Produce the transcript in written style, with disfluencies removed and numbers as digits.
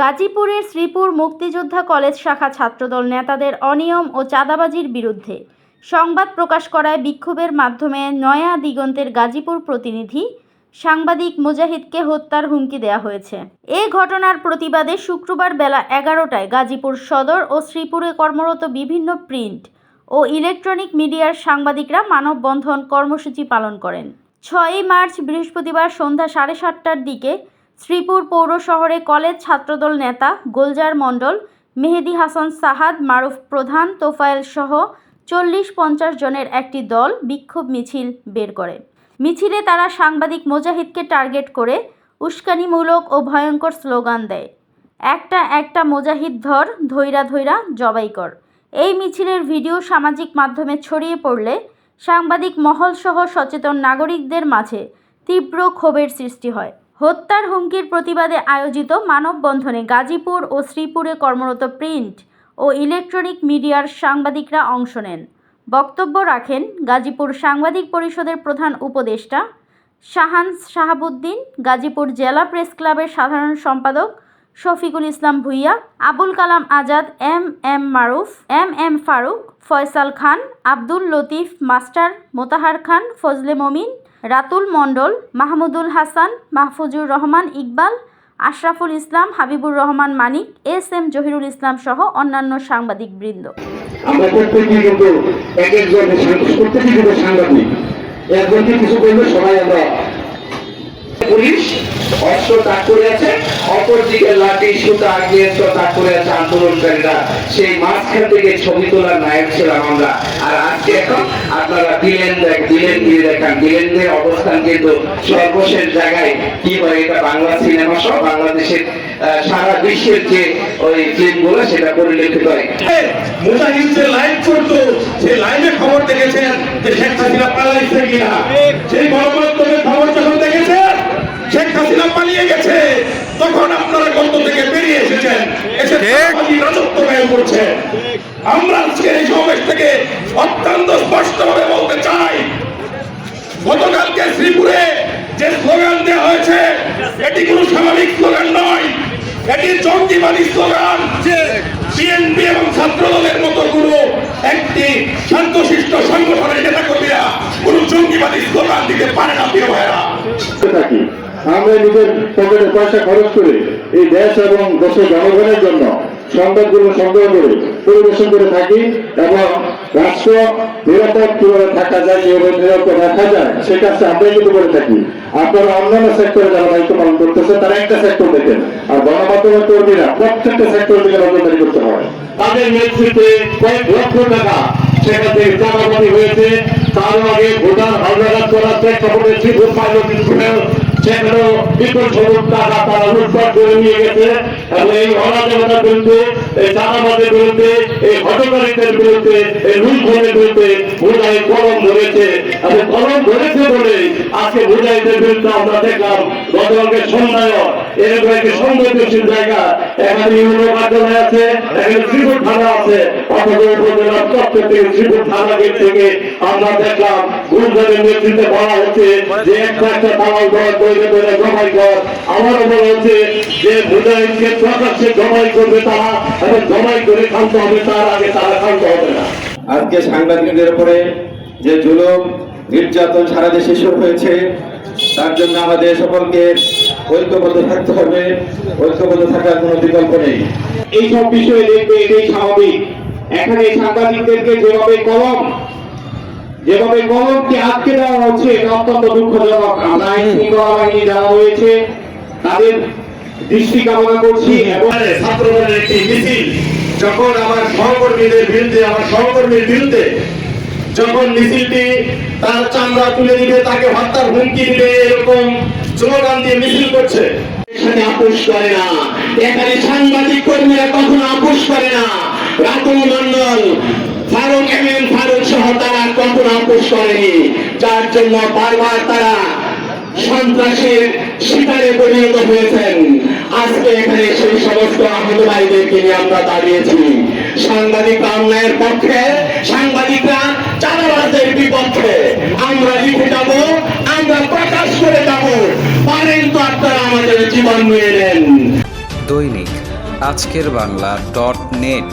গাজীপুরের শ্রীপুর মুক্তিযোদ্ধা কলেজ শাখা ছাত্রদল নেতাদের অনিয়ম ও চাঁদাবাজির বিরুদ্ধে সংবাদ প্রকাশ করায় বিক্ষোভের মাধ্যমে নয়া দিগন্তের গাজীপুর প্রতিনিধি সাংবাদিক মুজাহিদকে হত্যার হুমকি দেওয়া হয়েছে। এ ঘটনার প্রতিবাদে শুক্রবার বেলা 11টায় গাজীপুর সদর ও শ্রীপুরে কর্মরত বিভিন্ন প্রিন্ট ও ইলেকট্রনিক মিডিয়ার সাংবাদিকরা মানববন্ধন কর্মসূচি পালন করেন। 6ই মার্চ বৃহস্পতিবার সন্ধ্যা 7:30টার দিকে শ্রীপুর পৌর শহরে কলেজ ছাত্রদল নেতা গোলজার মণ্ডল, মেহেদি হাসান সাহাদ, মারুফ প্রধান, তোফায়েল সহ 40-50 জনের একটি দল বিক্ষোভ মিছিল বের করে। মিছিলে তারা সাংবাদিক মুজাহিদকে টার্গেট করে উস্কানিমূলক ও ভয়ঙ্কর স্লোগান দেয়। একটা মুজাহিদ ধর, ধৈরা ধৈরা জবাই কর। এই মিছিলের ভিডিও সামাজিক মাধ্যমে ছড়িয়ে পড়লে সাংবাদিক মহলসহ সচেতন নাগরিকদের মাঝে তীব্র ক্ষোভের সৃষ্টি হয়। হত্যার হুমকির প্রতিবাদে আয়োজিত মানববন্ধনে গাজীপুর ও শ্রীপুরে কর্মরত প্রিন্ট ও ইলেকট্রনিক মিডিয়ার সাংবাদিকরা অংশ নেন। বক্তব্য রাখেন গাজীপুর সাংবাদিক পরিষদের প্রধান উপদেষ্টা শাহান শাহাবুদ্দিন, গাজীপুর জেলা প্রেস ক্লাবের সাধারণ সম্পাদক শফিকুল ইসলাম ভুইয়া, আবুল কালাম আজাদ, এম মারুফ, এম ফারুক, ফয়সাল খান, আব্দুল লতিফ মাস্টার, মোতাহার খান, ফজলে মমিন, রাতুল মণ্ডল, মাহমুদুল হাসান, মাহফুজুর রহমান ইকবাল, আশরাফুল ইসলাম, হাবিবুর রহমান মানিক, এম জহিরুল ইসলাম সহ অন্যান্য সাংবাদিকবৃন্দ। আমরা প্রত্যেকেই কিন্তু প্রত্যেকেই সাংবাদিক, একজনকে কিছু বললে সবাই আমরা পুলিশ অস্ত্র তাক করে আছে, অপরদিকে লাঠি সুতা আগ্নেয়াস্ত্র তাক করে আছে আন্দোলনকারীরা। সেই মাঝখান থেকে ছবি তোলার নায়ক ছিলাম আমরা। আর আজকে এখন আপনারা দিলেনদের অবস্থান কিন্তু সর্বশেষ জায়গায় কি হয়, এটা বাংলা সিনেমা সহ বাংলাদেশের সারা বিশ্বের যে ওই ফিল্মগুলো সেটা পরিলক্ষিত হয়। মুজাহিদ যে লাইভ করতো, সেই লাইভে খবর দেখেছেন যে শেখ হাসিনা পালাইছে কিনা। সেই গণমাধ্যমের খবর যখন দেখেছেন শেখ হাসিনা পালিয়ে গেছে, তখন আপনারা গল্প থেকে বেরিয়ে এসেছেন, এসে রাজত্ব কায়েম করছেন। আমরা আজকে এই সমাবেশ থেকে অত্যন্ত স্পষ্টভাবে বলতে চাই, গতকালকে শ্রীপুরে যে স্লোগান দেওয়া হয়েছে এটি কোনো স্বাভাবিক স্লোগান নয়, এটি জঙ্গিবাদী স্লোগান। বিএনপি এবং ছাত্রদলের মতো কোনো একটি শান্তশিষ্ট সংগঠনের নেতাকর্মীরা কোনো জঙ্গিবাদী স্লোগান দিতে পারে না। প্রিয় ভাইরা, আমরা নিজের পকেটে পয়সা খরচ করে এই দেশ এবং দেশের জনগণের জন্য সংবাদগুলো সংগ্রহ করে পরিবেশন করে থাকি এবং রাষ্ট্র নিরাপদ কিভাবে থাকা যায়, কিভাবে নিরাপদ রাখা যায় সে কাজটা আমরাই কিন্তু করে থাকি। আপনারা অন্যান্য সেক্টরে যারা দায়িত্ব পালন করতেছে তারা একটা সেক্টর দেখেন, আর গণমাধ্যমের কর্মীরা প্রত্যেকটা সেক্টর থেকে নজরদারি করতে হয়। তাদের নেতৃত্বে কয়েক লক্ষ টাকা সেখান থেকে চাঁদাবাজি হয়েছে। তার আগে ভোটার হালনাগাদ করার প্রেক্ষাপটে শ্রীপুর পাইলট স্কুলের সেখানেও বিপুল সংখ্যক টাকা তারা লুটপাট করে নিয়ে গেছে। এবং এই অরাজকতার বিরুদ্ধে, এই চাঁদাবাজের বিরুদ্ধে, এই হটকারীদের বিরুদ্ধে, এই লুটখোরের বিরুদ্ধে মুজাহিদ কলম ধরেছে। এবং কলম ধরেছে বলে আজকে মুজাহিদের বিরুদ্ধে আমরা দেখলাম গতকালকে সন্ধ্যায় এরকম একটি সংবেদনশীল জায়গা, এখানে ইউনো কার্যালয় আছে, এখানে শ্রীপুর থানা আছে, অথচ উপজেলার তথ্য থেকে শ্রীপুর থানা গেট থেকে আমরা দেখলাম গুলজারের নেতৃত্বে বলা হচ্ছে যে একটা দালাল দল তৈরি করে জমাই কর। আমারও বলা হচ্ছে যে মুজাহিদকে প্রকাশ্যে জমাই করবে তারা, এবং জমাই করে খান্ত হবে, তার আগে তারা খান্ত হবে না। আজকে সাংবাদিকদের উপরে যে জুলুম নির্যাতন সারা দেশে শুরু হয়েছে, তার জন্য আমাদের সকলকে ঐক্যবদ্ধ থাকতে হবে। ঐক্যবদ্ধ থাকার কোনো বিকল্প নেই। এইসব বিষয়ে দেখবে এটাই স্বাভাবিক। এখানে সাংবাদিকদেরকে যেভাবে কলমকে আটকে দেওয়া হচ্ছে এটা অত্যন্ত দুঃখজনক। আমরা আইন শৃঙ্খলা বাহিনী যারা রয়েছে তাদের দৃষ্টি কামনা করছি। এবং ছাত্রদলের একটি মিছিল যখন আমার সহকর্মীর বিরুদ্ধে যখন মিছিলটি তার চামড়া তুলে দিবে, তাকে হত্যার হুমকি দিবে, এরকম স্লোগান দিয়ে মিছিল করছে, এখানে আপোষ করে না। এখানে সাংবাদিক কর্মীরা কখনো আপোষ করে না। রাতুল মণ্ডল, ফারুক সহ তারা কখনো আপোষ করেনি, যার জন্য বারবার তারা সন্ত্রাসের শিকারে পরিণত হয়েছেন। আজকে এখানে সেই সমস্ত আহত ভাইদেরকে নিয়ে আমরা দাঁড়িয়েছি। সাংবাদিকরা অন্যায়ের পক্ষে, সাংবাদিকরা চাঁদাবাজদের বিপক্ষে। আমরা লিখে যাব, আমরা প্রকাশ করে যাব, পারেন তো আপনারা আমাদের জীবন নিয়ে নেন। দৈনিক আজকের বাংলা .net